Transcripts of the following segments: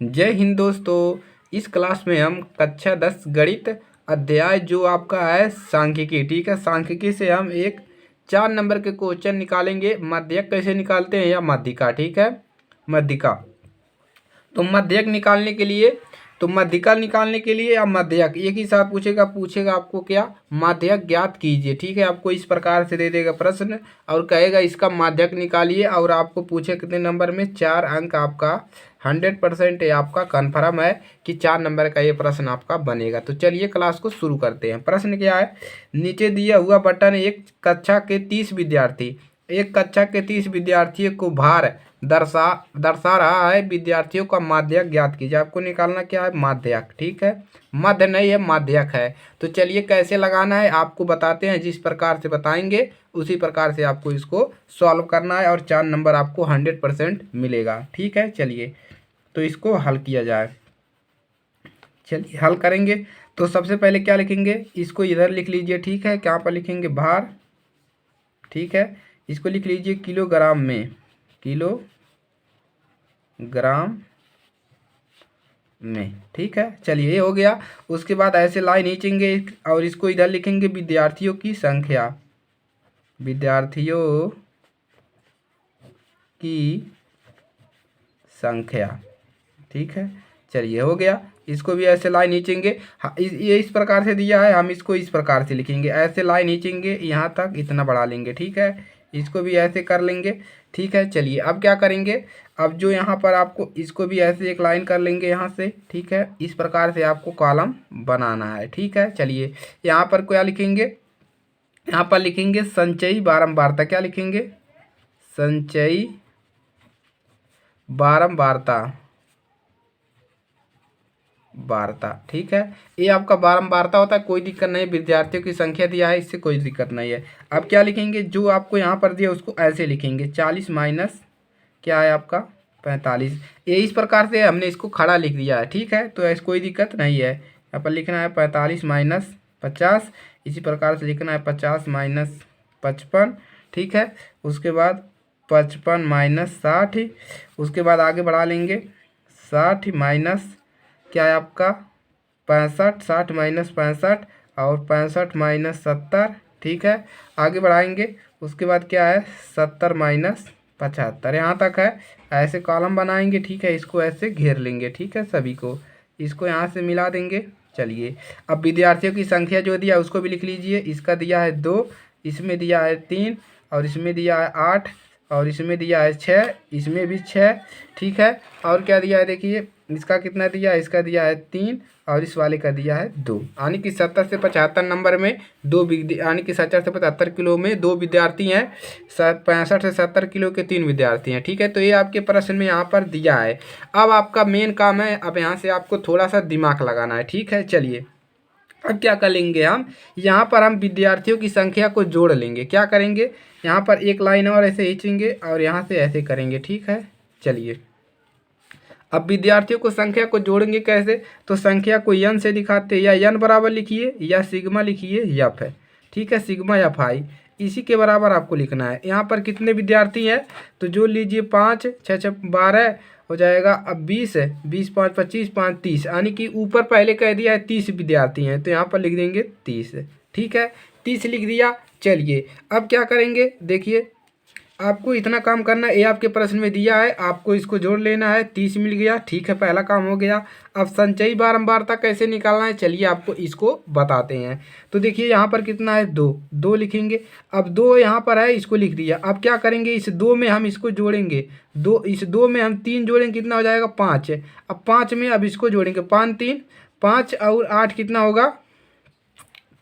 जय हिंद दोस्तों। इस क्लास में हम कक्षा 10 गणित अध्याय जो आपका है सांख्यिकी, ठीक है। सांख्यिकी से हम एक 4 नंबर के क्वेश्चन निकालेंगे। माध्यक कैसे निकालते हैं या माध्यिका, ठीक है, माध्यिका। तो माध्यक निकालने के लिए माध्यिका निकालने के लिए या माध्यक एक ही साथ पूछेगा आपको क्या, माध्यक ज्ञात कीजिए, ठीक है। आपको इस प्रकार से दे देगा प्रश्न और कहेगा इसका माध्यक निकालिए, और आपको पूछे कितने नंबर में, 4 अंक। आपका 100% है, आपका कन्फर्म है कि 4 नंबर का ये प्रश्न आपका बनेगा। तो चलिए क्लास को शुरू करते हैं। प्रश्न क्या है, नीचे दिया हुआ बटन एक कक्षा के 30 विद्यार्थियों को भार दर्शा रहा है। विद्यार्थियों का माध्यक ज्ञात कीजिए। आपको निकालना क्या है, माध्यक, ठीक है। मध्य नहीं है, माध्यक है। तो चलिए कैसे लगाना है आपको बताते हैं। जिस प्रकार से बताएंगे उसी प्रकार से आपको इसको सॉल्व करना है और 4 नंबर आपको 100% मिलेगा, ठीक है। चलिए तो इसको हल किया जाए। चलिए हल करेंगे। तो सबसे पहले क्या लिखेंगे, इसको इधर लिख लीजिए, ठीक है। क्या पर लिखेंगे, भार, ठीक है। इसको लिख लीजिए किलोग्राम में, किलोग्राम में, ठीक है। चलिए ये हो गया। उसके बाद ऐसे लाइन खींचेंगे और इसको इधर लिखेंगे विद्यार्थियों की संख्या, विद्यार्थियों की संख्या, ठीक है। चलिए हो गया। इसको भी ऐसे लाइन खींचेंगे। ये इस प्रकार से दिया है, हम इसको इस प्रकार से लिखेंगे। ऐसे लाइन खींचेंगे यहाँ तक, इतना बढ़ा लेंगे, ठीक है। इसको भी ऐसे कर लेंगे, ठीक है। चलिए अब क्या करेंगे, अब जो यहाँ पर आपको इसको भी ऐसे एक लाइन कर लेंगे यहाँ से, ठीक है। इस प्रकार से आपको कॉलम बनाना है, ठीक है। चलिए यहाँ पर क्या लिखेंगे, यहाँ पर लिखेंगे संचयी बारंबारता। क्या लिखेंगे, संचयी बारंबारता, ठीक है। ये आपका बारंबारता होता है, कोई दिक्कत नहीं है। विद्यार्थियों की संख्या दिया है, इससे कोई दिक्कत नहीं है। अब क्या लिखेंगे, जो आपको यहाँ पर दिया उसको ऐसे लिखेंगे, 40 माइनस क्या है आपका 45। ये इस प्रकार से हमने इसको खड़ा लिख दिया है, ठीक है। तो ऐसी कोई दिक्कत नहीं है। यहाँ पर लिखना है 45 माइनस 50, इसी प्रकार से लिखना है 50 माइनस 55, ठीक है। उसके बाद 55 माइनस 60, उसके बाद आगे बढ़ा लेंगे 60 माइनस क्या है आपका 65, 60 माइनस 65 और 65 माइनस 70, ठीक है। आगे बढ़ाएंगे, उसके बाद क्या है 70 माइनस 75, यहाँ तक है। ऐसे कॉलम बनाएंगे, ठीक है। इसको ऐसे घेर लेंगे, ठीक है। सभी को इसको यहाँ से मिला देंगे। चलिए अब विद्यार्थियों की संख्या जो दिया उसको भी लिख लीजिए। इसका दिया है 2, इसमें दिया है 3, और इसमें दिया है 8, और इसमें दिया है 6, इसमें भी 6, ठीक है। और क्या दिया है देखिए, इसका कितना दिया है, इसका दिया है 3, और इस वाले का दिया है 2। यानी कि 70 से 75 नंबर में यानी कि 70 से 75 किलो में 2 विद्यार्थी हैं, 65 से 70 किलो के 3 विद्यार्थी हैं, ठीक है। तो ये आपके प्रश्न में यहाँ पर दिया है। अब आपका मेन काम है, अब यहाँ से आपको थोड़ा सा दिमाग लगाना है, ठीक है। चलिए अब क्या करेंगे, हम यहाँ पर हम विद्यार्थियों की संख्या को जोड़ लेंगे। क्या करेंगे, यहाँ पर एक लाइन और ऐसे खींचेंगे और यहाँ से ऐसे करेंगे, ठीक है। चलिए अब विद्यार्थियों को संख्या को जोड़ेंगे कैसे, तो संख्या को n से दिखाते हैं, या n बराबर लिखिए या सिग्मा लिखिए, यफ है, ठीक है। सिग्मा एफ आई इसी के बराबर आपको लिखना है। यहाँ पर कितने विद्यार्थी हैं, तो जो लीजिए 5 6 6 12 हो जाएगा। अब 20 है, 20 5 25 5 30, यानी कि ऊपर पहले कह दिया है 30 विद्यार्थी हैं, तो यहाँ पर लिख देंगे 30, ठीक है। 30 लिख दिया। चलिए अब क्या करेंगे, देखिए आपको इतना काम करना है। ये आपके प्रश्न में दिया है, आपको इसको जोड़ लेना है। 30 मिल गया, ठीक है, पहला काम हो गया। अब संचयी बारंबारता कैसे निकालना है, चलिए आपको इसको बताते हैं। तो देखिए यहाँ पर कितना है, 2 लिखेंगे। अब 2 यहाँ पर है, इसको लिख दिया। अब क्या करेंगे, इस 2 में हम इसको जोड़ेंगे, इस 2 में हम 3 जोड़ेंगे, कितना हो जाएगा 5। अब 5 में अब इसको जोड़ेंगे, 5 3 5 और 8 कितना होगा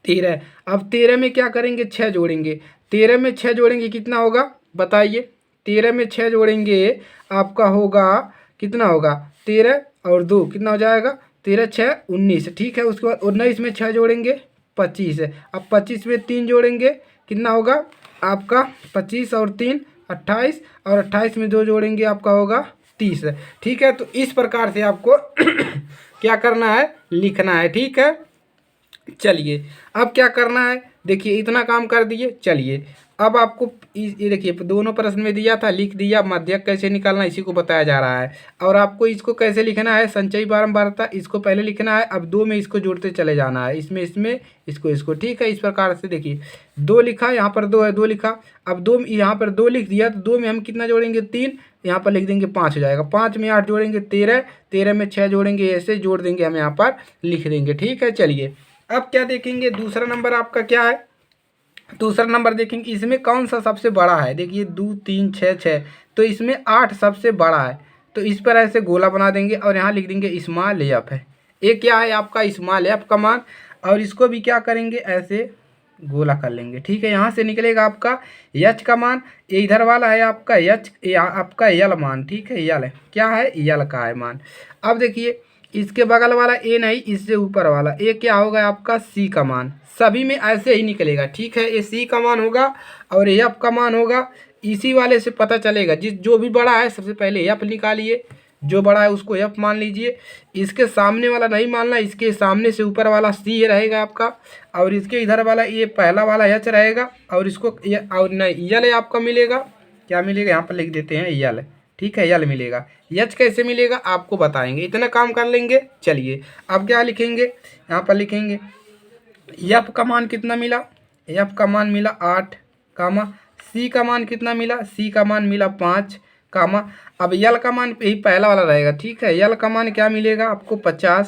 13। अब 13 में क्या करेंगे, 6 जोड़ेंगे। 13 में 6 जोड़ेंगे कितना होगा बताइए, 13 में 6 जोड़ेंगे आपका होगा कितना होगा 13 और 2 कितना हो जाएगा 13 6 19, ठीक है। उसके बाद 19 में 6 जोड़ेंगे 25 है। अब 25 में 3 जोड़ेंगे कितना होगा आपका 25 और 3 28, और 28 में 2 जोड़ेंगे आपका होगा 30, ठीक है। तो इस प्रकार से आपको क्या करना है, लिखना है, ठीक है। चलिए अब क्या करना है, देखिए इतना काम कर दिए। चलिए अब आपको ये देखिए दोनों प्रश्न में दिया था, लिख दिया, माध्यक कैसे निकालना इसी को बताया जा रहा है। और आपको इसको कैसे लिखना है, संचयी बारंबारता इसको पहले लिखना है, अब दो में इसको जोड़ते चले जाना है, इसमें इसमें इसको इसको, ठीक है। इस प्रकार से देखिए दो लिखा, यहाँ पर दो है, दो लिखा, अब दो यहाँ पर दो लिख दिया, तो दो में हम कितना जोड़ेंगे 3, यहाँ पर लिख देंगे 5 हो जाएगा, 5 में 8 जोड़ेंगे 13, 13 में 6 जोड़ेंगे, ऐसे जोड़ देंगे हम यहाँ पर लिख देंगे, ठीक है। चलिए अब क्या देखेंगे, दूसरा नंबर आपका क्या है, दूसरा नंबर देखेंगे इसमें कौन सा सबसे बड़ा है। देखिए 2 3 6 6, तो इसमें 8 सबसे बड़ा है, तो इस पर ऐसे गोला बना देंगे और यहाँ लिख देंगे स्मॉल एफ है। ये क्या है आपका स्मॉल एफ का मान, और इसको भी क्या करेंगे ऐसे गोला कर लेंगे, ठीक है। यहाँ से निकलेगा आपका एच का मान, ये इधर वाला है आपका एच, आपका यल मान, ठीक है। यल क्या है, यल का है मान। अब देखिए इसके बगल वाला ए नहीं, इससे ऊपर वाला ए क्या होगा आपका सी का मान, सभी में ऐसे ही निकलेगा, ठीक है। ये सी का मान होगा और एफ का मान होगा, इसी वाले से पता चलेगा, जो भी बड़ा है सबसे पहले एफ निकालिए, जो बड़ा है उसको एफ मान लीजिए, इसके सामने वाला नहीं मानना, इसके सामने से ऊपर वाला सी रहेगा आपका, और इसके इधर वाला ये पहला वाला एच रहेगा, और इसको और नहीं यल आपका मिलेगा, क्या मिलेगा यहाँ पर लिख देते हैं यल, ठीक है, यल मिलेगा। एच कैसे मिलेगा आपको बताएंगे, इतना काम कर लेंगे। चलिए अब क्या लिखेंगे, यहाँ पर लिखेंगे एफ का मान कितना मिला, एफ का मान मिला 8 कामा, सी का मान कितना मिला, सी का मान मिला 5 कामा, अब यल का मान यही पहला वाला रहेगा, ठीक है। यल का मान क्या मिलेगा आपको 50,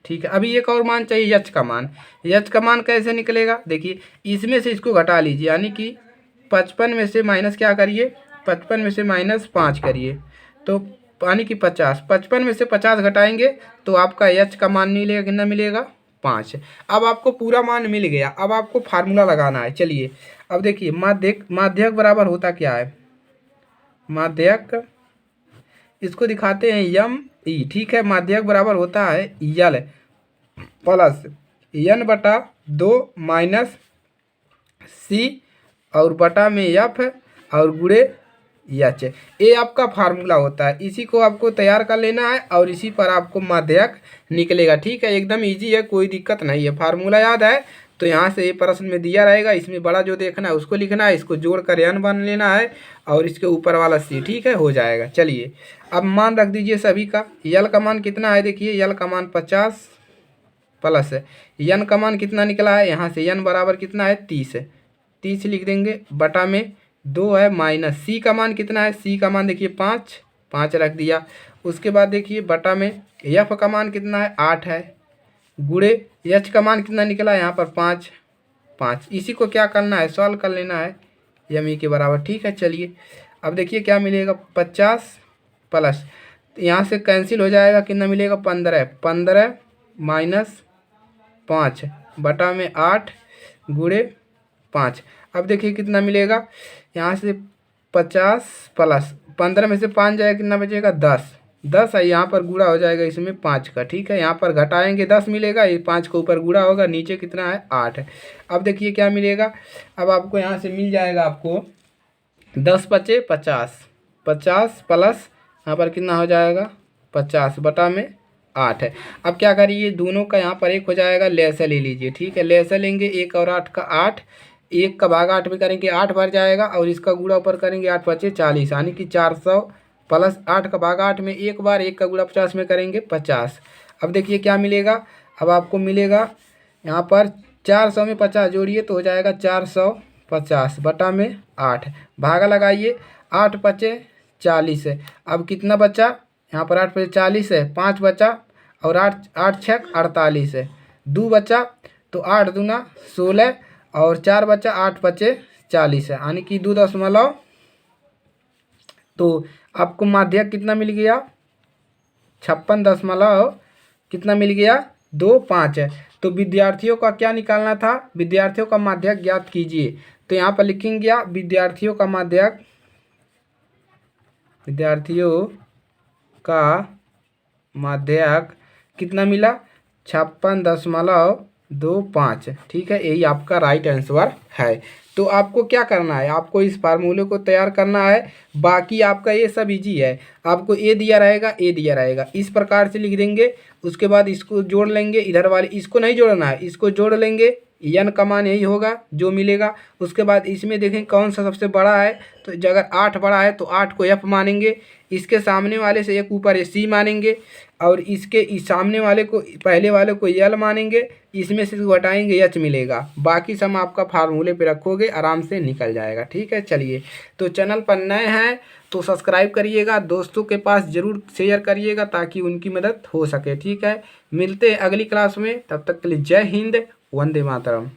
ठीक है। अभी एक और मान चाहिए एच का मान, एच का मान कैसे निकलेगा, देखिए इसमें से इसको घटा लीजिए, यानी कि 55 में से माइनस क्या करिए, 55 में से माइनस 5 करिए, तो यानी कि 50, 55 में से 50 घटाएंगे तो आपका एच का मान मिलेगा, कितना मिलेगा 5। अब आपको पूरा मान मिल गया, अब आपको फार्मूला लगाना है। चलिए अब देखिए माध्यक बराबर होता क्या है, माध्यक इसको दिखाते हैं यम ई, ठीक है। माध्यक बराबर होता है यल प्लस n बटा 2 माइनस सी और बटा में एफ और गुड़े एच, ये आपका फार्मूला होता है। इसी को आपको तैयार कर लेना है और इसी पर आपको माध्यक निकलेगा, ठीक है। एकदम इजी है, कोई दिक्कत नहीं है। फार्मूला याद है तो यहाँ से ये प्रश्न में दिया रहेगा, इसमें बड़ा जो देखना है उसको लिखना है, इसको जोड़ कर n बन लेना है और इसके ऊपर वाला सी, ठीक है, हो जाएगा। चलिए अब मान रख दीजिए सभी का, यल का मान कितना है, देखिए यल का मान 50 प्लस यन का मान कितना निकला है, यहाँ से यन बराबर कितना है 30 है, 30 लिख देंगे, बटा में 2 है, माइनस सी का मान कितना है, सी का मान देखिए 5 5 रख दिया। उसके बाद देखिए बटा में एफ का मान कितना है 8 है, गुड़े एच का मान कितना निकला यहाँ पर 5 5, इसी को क्या करना है सॉल्व कर लेना है यम ई के बराबर, ठीक है। चलिए अब देखिए क्या मिलेगा 50 प्लस यहाँ से कैंसिल हो जाएगा, कितना मिलेगा 15 15 माइनस 5 बटा में 8 गुड़े 5। अब देखिए कितना मिलेगा, यहाँ से 50 प्लस 15 में से 5 जाएगा, कितना बचेगा 10 10 है, यहाँ पर गुणा हो जाएगा इसमें 5 का, ठीक है। यहाँ पर घटाएंगे 10 मिलेगा, ये 5 के ऊपर गुणा होगा, नीचे कितना है 8 है। अब देखिए क्या मिलेगा, अब आपको यहाँ से मिल जाएगा आपको 10 बचे 50 50 प्लस यहाँ पर कितना हो जाएगा 50 बटा में 8 है। अब क्या करिए दोनों का यहाँ पर एक हो जाएगा, लहसा ले लीजिए, ठीक है। लहसा लेंगे 1 और 8 का 8, 1 का भाग 8 में करेंगे 8 भर जाएगा और इसका गुणा ऊपर करेंगे 8 बचे 40, यानी कि 400 प्लस 8 का भाग 8 में एक बार 1 का गुणा 50 में करेंगे 50। अब देखिए क्या मिलेगा, अब आपको मिलेगा यहाँ पर 400 में 50 जोड़िए तो हो जाएगा 450 बटा में 8, भागा लगाइए 8 बचे 40 है। अब कितना बचा, यहाँ पर 8 बचे 40 है, 5 बचा और 8 8 छक 48 है, 2 बचा तो 8 दूना 16 और 4 बचा 8 बचे 40 है, यानी कि 2 तो आपको माध्यक कितना मिल गया 56 कितना मिल गया 25 है। तो विद्यार्थियों का क्या निकालना था, विद्यार्थियों का माध्यक ज्ञात कीजिए। तो यहाँ पर लिखेंगे विद्यार्थियों का माध्यक, विद्यार्थियों का माध्यक कितना मिला 56.25, ठीक है। यही आपका राइट आंसर है। तो आपको क्या करना है, आपको इस फार्मूले को तैयार करना है, बाकी आपका ये सब इजी है। आपको ए दिया रहेगा, ए दिया रहेगा, इस प्रकार से लिख देंगे। उसके बाद इसको जोड़ लेंगे, इधर वाले इसको नहीं जोड़ना है, इसको जोड़ लेंगे, एन का मान यही होगा जो मिलेगा। उसके बाद इसमें देखें कौन सा सबसे बड़ा है, तो अगर 8 बड़ा है तो 8 को एफ मानेंगे, इसके सामने वाले से एक ऊपर सी मानेंगे, और इसके इस सामने वाले को पहले वाले को यल मानेंगे, इसमें से घटाएंगे एच मिलेगा। बाकी सम आपका फार्मूले पे रखोगे आराम से निकल जाएगा। ठीक है, चलिए तो चैनल पर नए हैं तो सब्सक्राइब करिएगा, दोस्तों के पास ज़रूर शेयर करिएगा ताकि उनकी मदद हो सके। ठीक है, मिलते हैं अगली क्लास में, तब तक के लिए जय हिंद, वंदे मातरम।